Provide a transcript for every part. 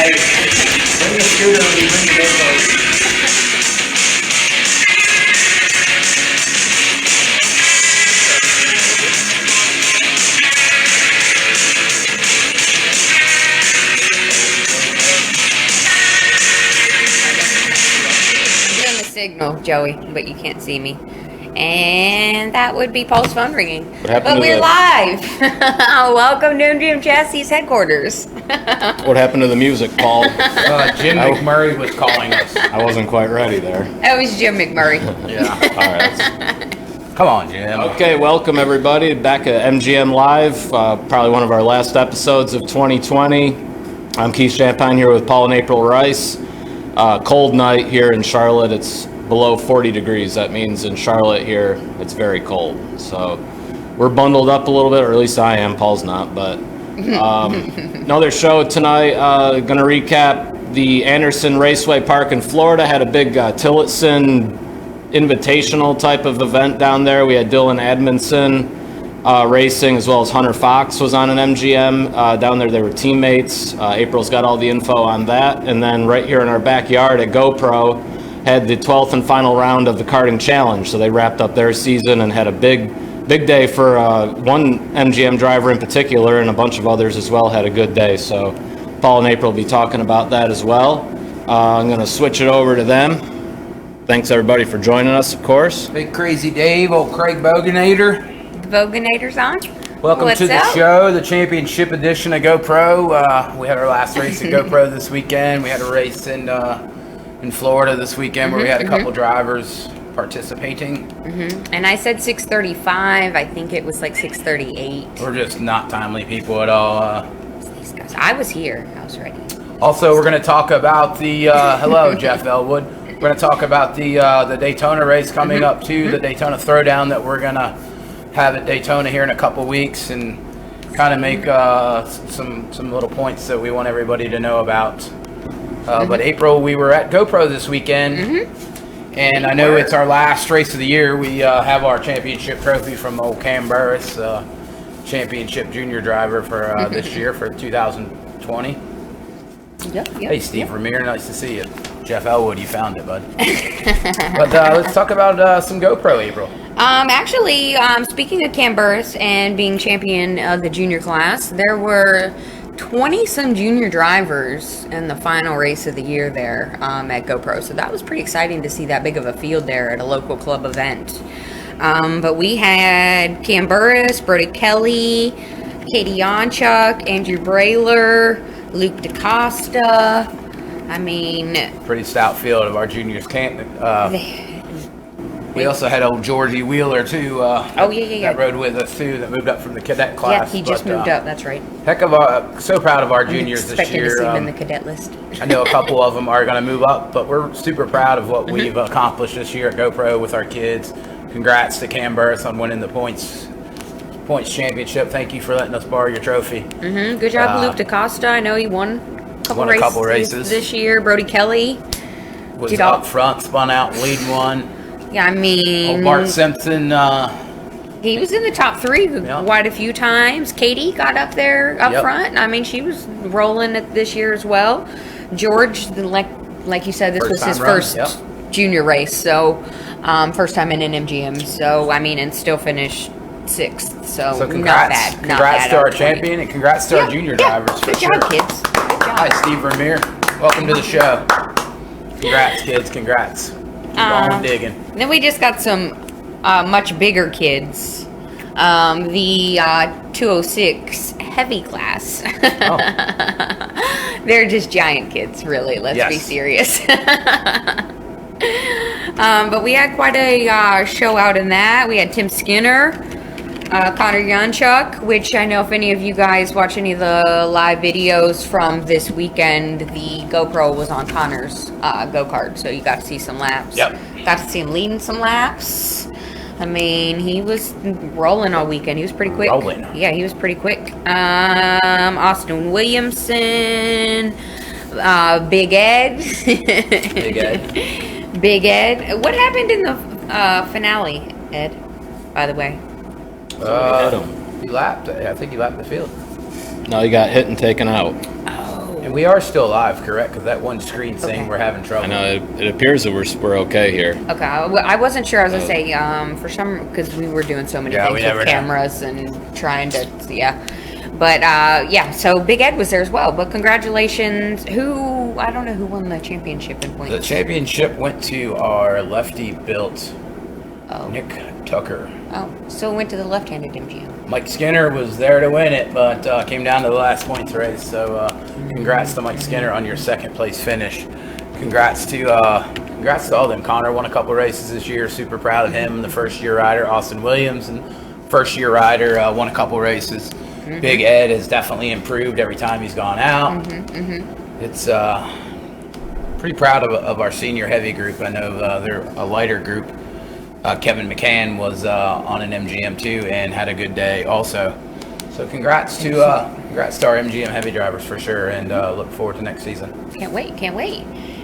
Bring the scooter when you bring the GoPro. Signal, Joey, but you can't see me. And that would be Paul's phone ringing. But we're live. Welcome to MGM Chassis headquarters. What happened to the music, Paul? Jim McMurray was calling us. I wasn't quite ready there. That was Jim McMurray. Yeah. All right. Come on, Jim. Okay, welcome everybody back at MGM Live. Probably one of our last episodes of 2020. I'm Keith Champagne here with Paul and April Rice. Cold night here in Charlotte. It's below 40 degrees. That means in Charlotte here, it's very cold. So we're bundled up a little bit, or at least I am. Paul's not, but another show tonight. Going to recap the Anderson Raceway Park in Florida. Had a big Tillotson invitational type of event down there. We had Dylan Edmondson racing, as well as Hunter Fox was on an MGM down there. They were teammates. April's got all the info on that. And then right here in our backyard at GoPro had the 12th and final round of the Karting Challenge. So they wrapped up their season and had a big day for one MGM driver in particular, and a bunch of others as well had a good day. So Paul and April will be talking about that as well. I'm going to switch it over to them. Thanks everybody for joining us, of course. Big Crazy Dave, old Craig Boganator. Boganator's on. Welcome to the show, the championship edition of GoPro. We had our last race at GoPro this weekend. We had a race in Florida this weekend where we had a couple drivers participating. And I said 6:35. I think it was like 6:38. We're just not timely people at all. These guys. I was here. I was ready. Also, we're going to talk about the hello, Jeff Elwood. We're going to talk about the Daytona race coming up too, the Daytona Throwdown that we're going to have at Daytona here in a couple weeks, and kind of make some little points that we want everybody to know about. But April, we were at GoPro this weekend, and I know it's our last race of the year. We have our championship trophy from old Cam Burris, championship junior driver for this year for 2020. Yep. Hey, Steve Vermeer, nice to see you. Jeff Elwood, you found it, bud. But let's talk about some GoPro, April. Actually, speaking of Cam Burris and being champion of the junior class, there were 20-some junior drivers in the final race of the year there at GoPro. So that was pretty exciting to see that big of a field there at a local club event. But we had Cam Burris, Brody Kelly, Katie Yonchuk, Andrew Brayler, Luke DaCosta. I mean, pretty stout field of our juniors. We also had old Georgie Wheeler too. That rode with us too. That moved up from the cadet class. Yeah, he just moved up. That's right. So proud of our juniors this year. To see him in the cadet list. I know a couple of them are going to move up, but we're super proud of what we've accomplished this year at GoPro with our kids. Congrats to Cam Burris on winning the points championship. Thank you for letting us borrow your trophy. Good job, Luke DaCosta. I know he won a couple races this year. Brody Kelly was up front, spun out, lead one. Yeah, I mean, Bart Simpson. He was in the top three quite a few times. Katie got up there up front. I mean, she was rolling it this year as well. George, like you said, this was his first junior race, so first time in an MGM. So I mean, and still finished 6th. So congrats. Not congrats bad to our champion, and congrats to our junior drivers. Good job, kids. Good job. Hi, Steve Vermeer. Welcome to the show. Congrats, kids. Congrats. Keep on digging. Then we just got some much bigger kids. The 206 heavy class. They're just giant kids, really. Let's be serious. But we had quite a show out in that. We had Tim Skinner, Connor Yonchuk, which I know if any of you guys watch any of the live videos from this weekend, the GoPro was on Connor's go-kart, so you got to see some laps. Got to see him leading some laps. I mean, he was rolling all weekend. He was pretty quick. Yeah, he was pretty quick. Austin Williamson, Big Ed. Big Ed. What happened in the finale, Ed, by the way? He lapped. I think he lapped the field. No, he got hit and taken out. Oh. And we are still live, correct? Because that one screen thing, Okay. we're having trouble. I know it appears that we're okay here. Okay, I wasn't sure. I was gonna say for some because we were doing so many Yeah, we things never with know. cameras and trying to But so Big Ed was there as well. But congratulations! I don't know who won the championship in points. The championship went to our lefty-built Nick Tucker. Oh, so it went to the left-handed MGM. Mike Skinner was there to win it, but came down to the last points race. So congrats to Mike Skinner on your second place finish. Congrats to all them. Connor won a couple races this year. Super proud of him. The first-year rider, Austin Williams, and first-year rider won a couple races. Mm-hmm. Big Ed has definitely improved every time he's gone out. It's pretty proud of our senior heavy group. I know they're a lighter group. Kevin McCann was on an MGM too and had a good day also. So congrats to our MGM heavy drivers for sure, and look forward to next season. Can't wait.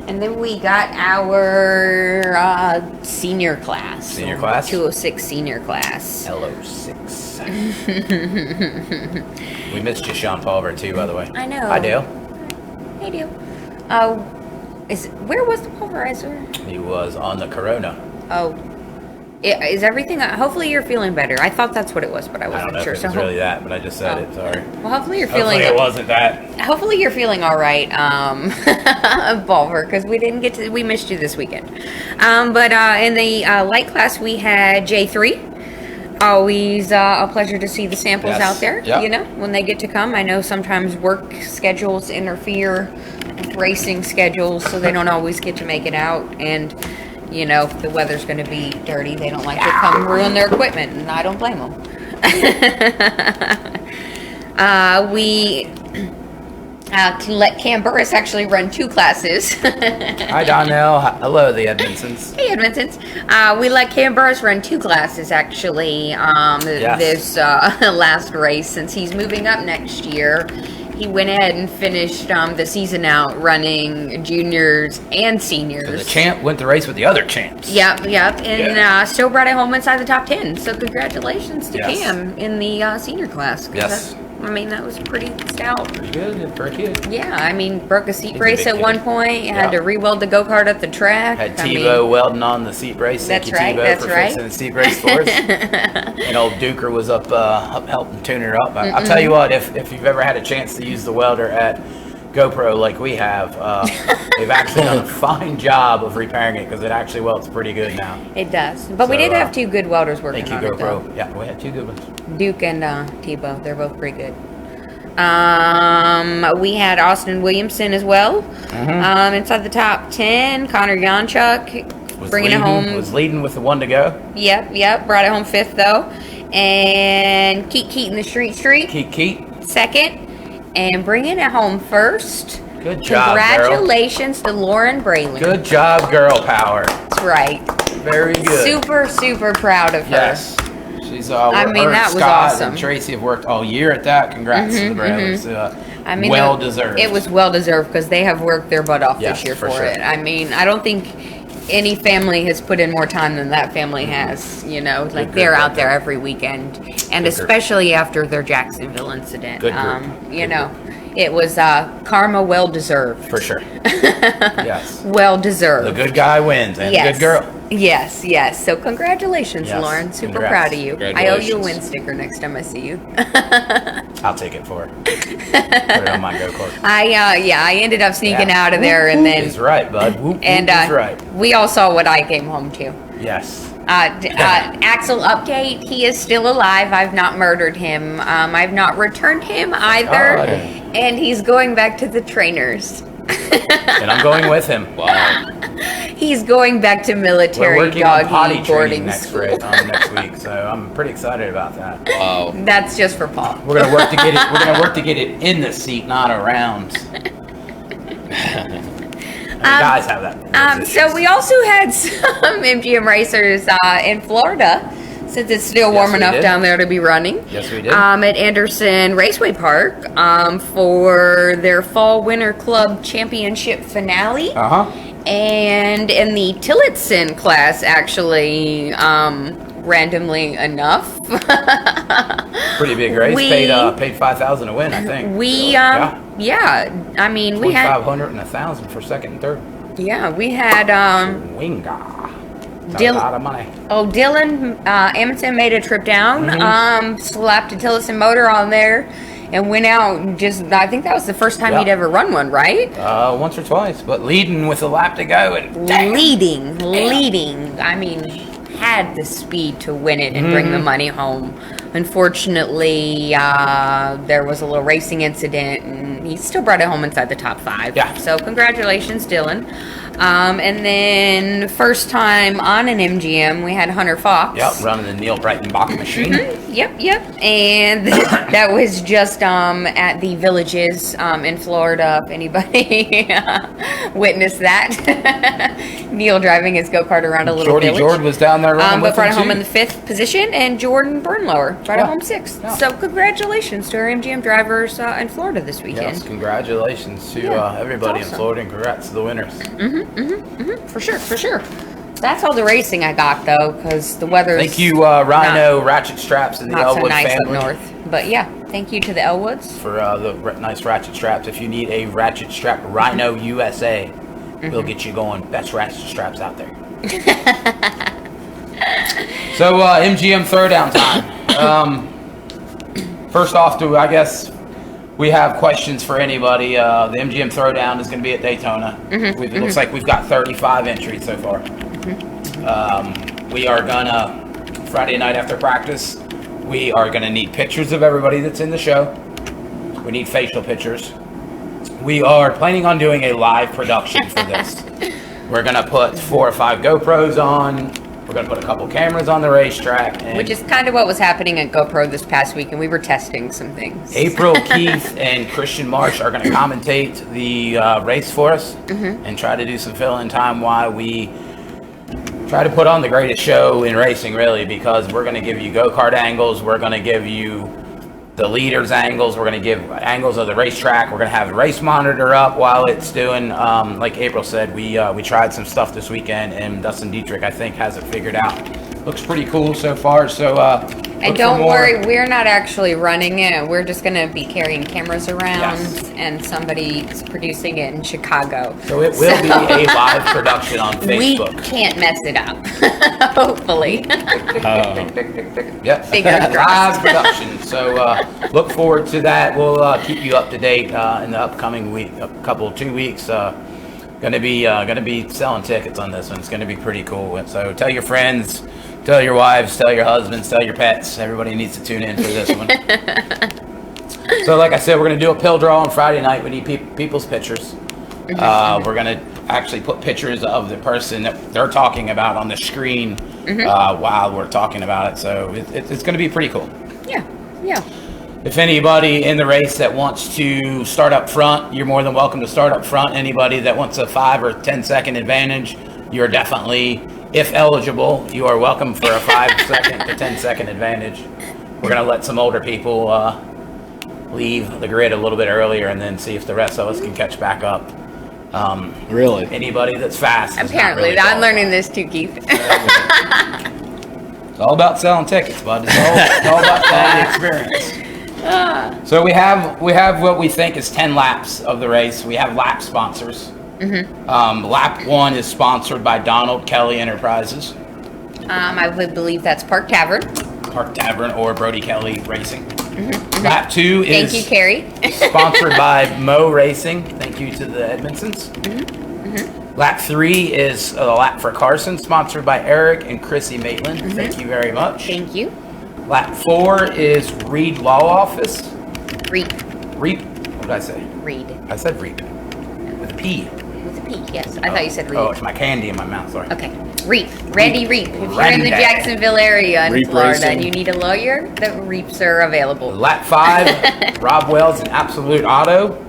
And then we got our senior class. 206 senior class. LO6. We missed you, Sean Pulver, too, by the way. I know. Hi, Dale. Hey, Dale. Where was the pulverizer? He was on the Corona. Oh. Is everything... hopefully you're feing better. I thought that's what it was, but I I wasn't don't know sure. if it was really that, but I just said it. Sorry. Well, hopefully you're feeling... Hopefully it wasn't that. Hopefully you're feeling all right, Bulver, because we missed you this weekend. But in the light class, we had J3. Always a pleasure to see the samples Yes. out there, Yep. when they get to come. I know sometimes work schedules interfere with racing schedules, so they don't always get to make it out. And, if the weather's going to be dirty, they don't like to come ruin their equipment, and I don't blame them. We let Cam Burris actually run 2 classes. Hi, Donnell. Hello, the Edmondsons. Hey, Edmonton's. We let Cam Burris run 2 classes, actually, this last race, since he's moving up next year. He went ahead and finished the season out running juniors and seniors. So the champ went to race with the other champs. Yep, and still brought it home inside the top 10. So congratulations to Cam in the senior class. Yes. That was pretty stout. Pretty good for a kid. Yeah, broke a seat He's a brace big at one kid. point. Had to re-weld the go-kart at the track. Had TiVo welding on the seat brace. That's Thank you, right, TiVo, that's for right. fixing the seat brace for us. And old Duker was up helping tune her up. I'll tell you what, if you've ever had a chance to use the welder at GoPro like we have, they've actually done a fine job of repairing it because it actually welds pretty good now. It does. But we did have 2 good welders working Thank you, on it, though. GoPro. Yeah, we had 2 good ones. Duke and Tebow. They're both pretty good. We had Austin Williamson as well. Inside the top 10, Connor Janchuk bringing it home. Was leading with the 1 to go. Yep. Brought it home 5th, though. And Keat in the Street Streak. Keat. 2nd. And bringing it home 1st. Good job, Congratulations to Lauren Braylon. Good job, girl power. That's right. Very good. Super, super proud of her. Yes. She's that was Scott awesome. and Tracy have worked all year at that. Congrats to the Braylons. Well deserved. It was well deserved because they have worked their butt off Yes, this year for for sure. it. I don't think any family has put in more time than that family has. Like they're out there every weekend, and especially after their Jacksonville incident. Good group. It was karma well deserved. For sure. Yes. Well deserved. The good guy wins, and the good girl. Yes. So congratulations, Yes, Lauren. Super congrats. proud of you. I owe you a Congratulations. win sticker next time I see you. I'll take it for her. Put it on my go-kart. I ended up sneaking out of there, and then He's right, bud. Whoop, and whoop is right. we all saw what I came home to. Yes. Axel update, he is still alive. I've not murdered him. I've not returned him either. God. And he's going back to the trainers. And I'm going with him. Wow. He's going back to We're military working on potty doggy training boarding next school. week, so I'm pretty excited about that. Wow. That's just for Paul. We're gonna work to get it. We're gonna work to get it in the seat, not around. Guys have that. So we also had some MGM racers in Florida, since it's still warm we enough did. down there to be running. Yes, we did. At Anderson Raceway Park for their Fall Winter Club Championship finale. And in the Tillotson class, actually, randomly enough. Pretty big race. Paid $5,000 to win, I think. I mean, we had $2,500 and $1,000 for second and third. Yeah, we had Winga. Dylan, a lot of money. Dylan Amundsen made a trip down, slapped a Tillotson motor on there, and went out and I think that was the first time he'd ever run one, right? Once or twice, but leading with a lap to go. And leading. I mean, had the speed to win it and bring the money home. Unfortunately, there was a little racing incident, and he still brought it home inside the top 5. Yeah. So congratulations, Dylan. And then first time on an MGM, we had Hunter Fox. Yep, running the Neil Breitenbach machine. Yep. And that was just at the Villages in Florida, if anybody witnessed that. Neil driving his go-kart around a little village. Jordan was down there running but brought it home in the 5th position, and Jordan Bernlower brought it home 6th. Yeah. So congratulations to our MGM drivers in Florida this weekend. Yes, congratulations to everybody in Florida, and congrats to the winners. For sure. That's all the racing I got, though, because the weather's Thank you, Rhino Ratchet Straps and the not so Elwood nice family up north. But yeah, thank you to the Elwoods. for the nice ratchet straps. If you need a ratchet strap, Rhino USA will get you going. Best ratchet straps out there. So MGM Throwdown time. First off, I guess we have questions for anybody. The MGM Throwdown is going to be at Daytona. It looks like we've got 35 entries so far. We are gonna, Friday night after practice, we are gonna need pictures of everybody that's in the show. We need facial pictures. We are planning on doing a live production for this. We're gonna put 4 or 5 GoPros on. We're going to put a couple cameras on the racetrack. And which is kind of what was happening at GoPro this past week, and we were testing some things. April Keith and Christian Marsh are going to commentate the race for us and try to do some fill-in time while we try to put on the greatest show in racing, really, because we're going to give you go-kart angles. We're going to give you the leaders' angles. We're going to give angles of the racetrack. We're going to have the race monitor up while it's doing, like April said, we tried some stuff this weekend, and Dustin Dietrich, I think, has it figured out. Looks pretty cool so far. So, and don't worry, we're not actually running it. We're just going to be carrying cameras around, and somebody's producing it in Chicago. So it will be a live production on Facebook. We can't mess it up, hopefully. Yep, Fingers live production. So look forward to that. We'll keep you up to date in the upcoming week, 2 weeks. Gonna be selling tickets on this one. It's gonna be pretty cool. So tell your friends, tell your wives, tell your husbands, tell your pets. Everybody needs to tune in for this one. So like I said, we're gonna do a pill draw on Friday night. We need people's pictures. We're gonna actually put pictures of the person that they're talking about on the screen while we're talking about it. So it's gonna be pretty cool. Yeah. If anybody in the race that wants to start up front, you're more than welcome to start up front. Anybody that wants a 5 or 10 second advantage, you're definitely, if eligible, you are welcome for a 5 second to 10 second advantage. We're going to let some older people leave the grid a little bit earlier and then see if the rest of us can catch back up. Really? Anybody that's fast. Apparently, I'm learning this too, Keith. It's all about selling tickets, bud. It's all about selling the experience. So we have what we think is 10 laps of the race. We have lap sponsors. Lap 1 is sponsored by Donald Kelly Enterprises. I would believe that's Park Tavern. Park Tavern or Brody Kelly Racing. Lap 2 is Thank you, Carrie. sponsored by Mo Racing. Thank you to the Edmondsons. Lap 3 is a lap for Carson, sponsored by Eric and Chrissy Maitland. Thank you very much. Thank you. Lap 4 is Reed Law Office. Reap. Reap? What did I say? Read. I said reap. With a P. With a P, yes. I thought you said read. Oh, it's my candy in my mouth, sorry. Okay. Reap. Randy Reap. If you're in the Randy. Jacksonville area in Reap Florida racing. and you need a lawyer, the Reaps are available. Lap 5, Rob Wells and Absolute Auto.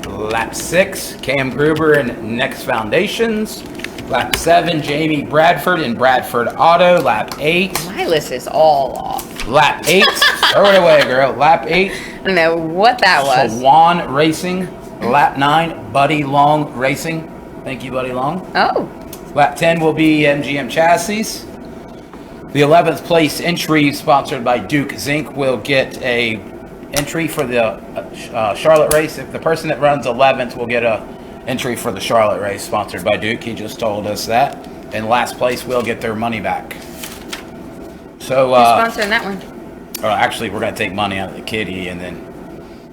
Lap 6, Cam Gruber and Next Foundations. Lap 7, Jamie Bradford and Bradford Auto. Lap 8. My list is all off. Lap 8. Throw it away, girl. Lap 8, I don't know what that was. Swan Racing. Lap 9, Buddy Long Racing. Thank you, Buddy Long. Oh. Lap 10 will be MGM Chassis. The 11th place entry, sponsored by Duke Zinc, will get a entry for the Charlotte race. If the person that runs 11th will get a entry for the Charlotte race, sponsored by Duke. He just told us that. And last place will get their money back. So, Who's sponsoring that one? Actually, we're going to take money out of the kitty, and then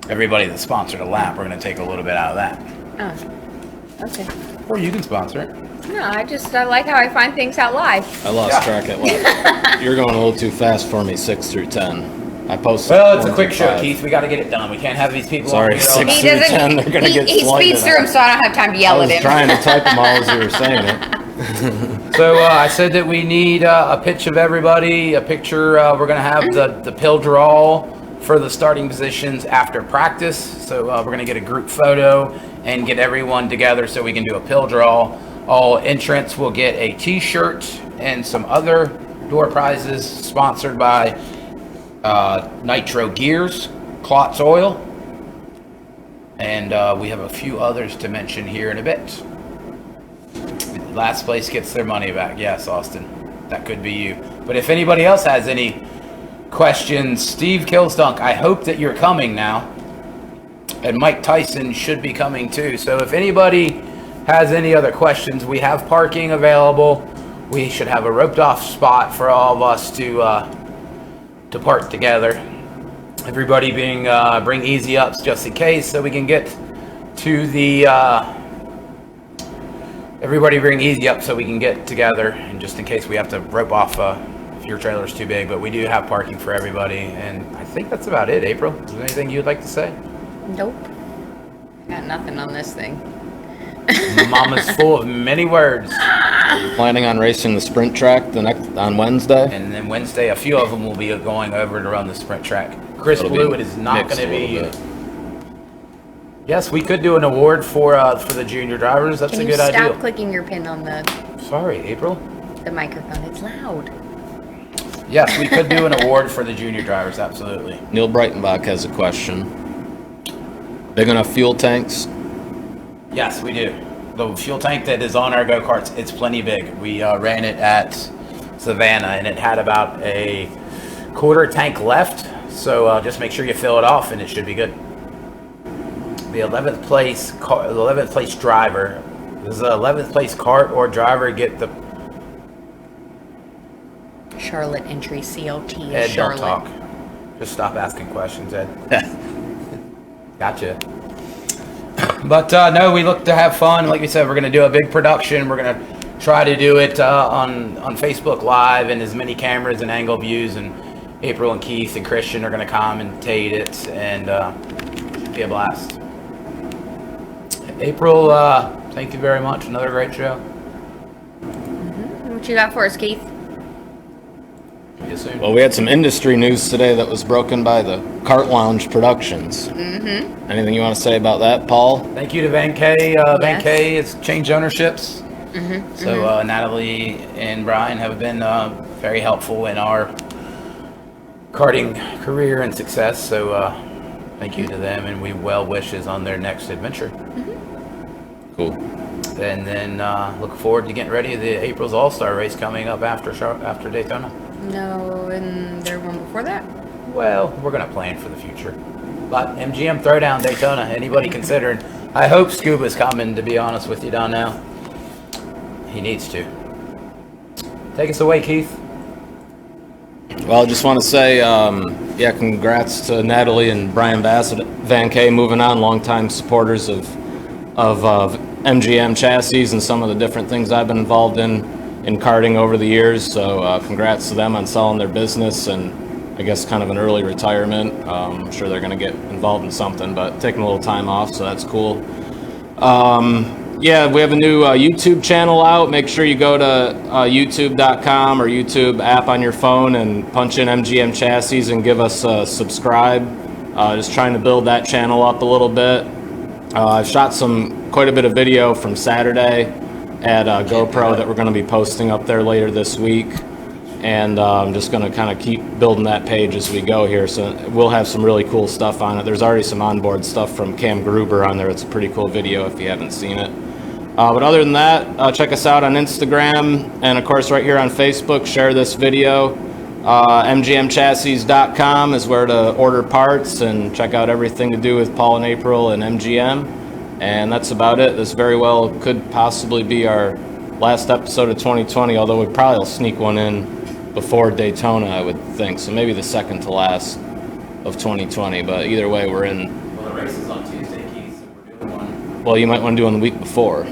everybody that sponsored a lap, we're going to take a little bit out of that. Oh, okay. Or you can sponsor it. No, I like how I find things out live. I lost track at what? You're going a little too fast for me, 6 through 10. I posted. Well, it's a 1 quick through show, 5. Keith. We got to get it done. We can't have these people. Sorry, on 6 all He through night. 10. They're going to get He flooded speeds through them, so I don't have time to yell I at was him. trying to type them all as you were saying it. So I said that we need a pitch of everybody, a picture. We're going to have the pill draw for the starting positions after practice. So we're going to get a group photo and get everyone together so we can do a pill draw. All entrants will get a t-shirt and some other door prizes sponsored by Nitro Gears, Klotz Oil, and we have a few others to mention here in a bit. Last place gets their money back. Yes, Austin, that could be you. But if anybody else has any questions, Steve Killstunk, I hope that you're coming now, and Mike Tyson should be coming too. So if anybody has any other questions, we have parking available. We should have a roped off spot for all of us to park together. Everybody bring easy ups just in case, so we can get to the everybody bring easy up so we can get together, and just in case we have to rope off if your trailer's too big. But we do have parking for everybody, and I think that's about it. April, is there anything you'd like to say? Nope. Got nothing on this thing. Mama's full of many words. Planning on racing the sprint track on Wednesday? And then Wednesday, a few of them will be going over to run the sprint track. Chris It'll Blue, be it is not mixed going to a be. little bit. Yes, we could do an award for the junior drivers. That's Can a you good stop idea. clicking your pin on the Sorry, April. microphone? It's loud. Yes, we could do an award for the junior drivers. Absolutely. Neil Breitenbach has a question. Big enough fuel tanks? Yes, we do. The fuel tank that is on our go-karts, it's plenty big. We ran it at Savannah, and it had about a quarter tank left. So just make sure you fill it off, and it should be good. The 11th place driver. Does the 11th place kart or driver get the Charlotte entry CLT is Ed? Charlotte. Don't talk. Just stop asking questions, Ed. Gotcha. But no, we look to have fun. Like we said, we're going to do a big production. We're going to try to do it on Facebook Live and as many cameras and angle views. And April and Keith and Christian are going to commentate it, and be a blast. April, thank you very much. Another great show. What you got for us, Keith? See you soon. Well, we had some industry news today that was broken by the Kart Lounge Productions. Mm-hmm. Anything you want to say about that, Paul? Thank you to Van K. Van Yes. K has changed ownerships. So Natalie and Brian have been very helpful in our karting career and success. So thank you to them, and we well wishes on their next adventure. Cool. And then look forward to getting ready to the April's All-Star race coming up after Daytona. No, and there one before that? Well, we're going to plan for the future. But MGM Throwdown Daytona, anybody considering? I hope Scuba's coming, to be honest with you, Don now. He needs to. Take us away, Keith. Well, I just want to say, congrats to Natalie and Brian Bassett, Van K, moving on, longtime supporters of MGM Chassis and some of the different things I've been involved in karting over the years. So congrats to them on selling their business and I guess kind of an early retirement. I'm sure they're going to get involved in something, but taking a little time off, so that's cool. Yeah, we have a new YouTube channel out. Make sure you go to youtube.com or YouTube app on your phone and punch in MGM Chassis and give us a subscribe. Just trying to build that channel up a little bit. I've shot quite a bit of video from Saturday at GoPro that we're going to be posting up there later this week. And I'm just going to kind of keep building that page as we go here. So we'll have some really cool stuff on it. There's already some onboard stuff from Cam Gruber on there. It's a pretty cool video if you haven't seen it. But other than that, check us out on Instagram and, of course, right here on Facebook. Share this video. mgmchassis.com is where to order parts and check out everything to do with Paul and April and MGM. And that's about it. This very well could possibly be our last episode of 2020, although we probably will sneak one in before Daytona, I would think. So maybe the second to last of 2020. But either way, we're in. Well, the race is on Tuesday, Keith, so we're doing one. Well, you might want to do one the week before,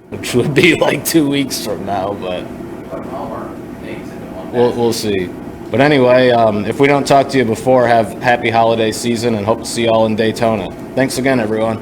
which would be like 2 weeks from now, but we'll see. But anyway, if we don't talk to you before, have happy holiday season and hope to see you all in Daytona. Thanks again, everyone.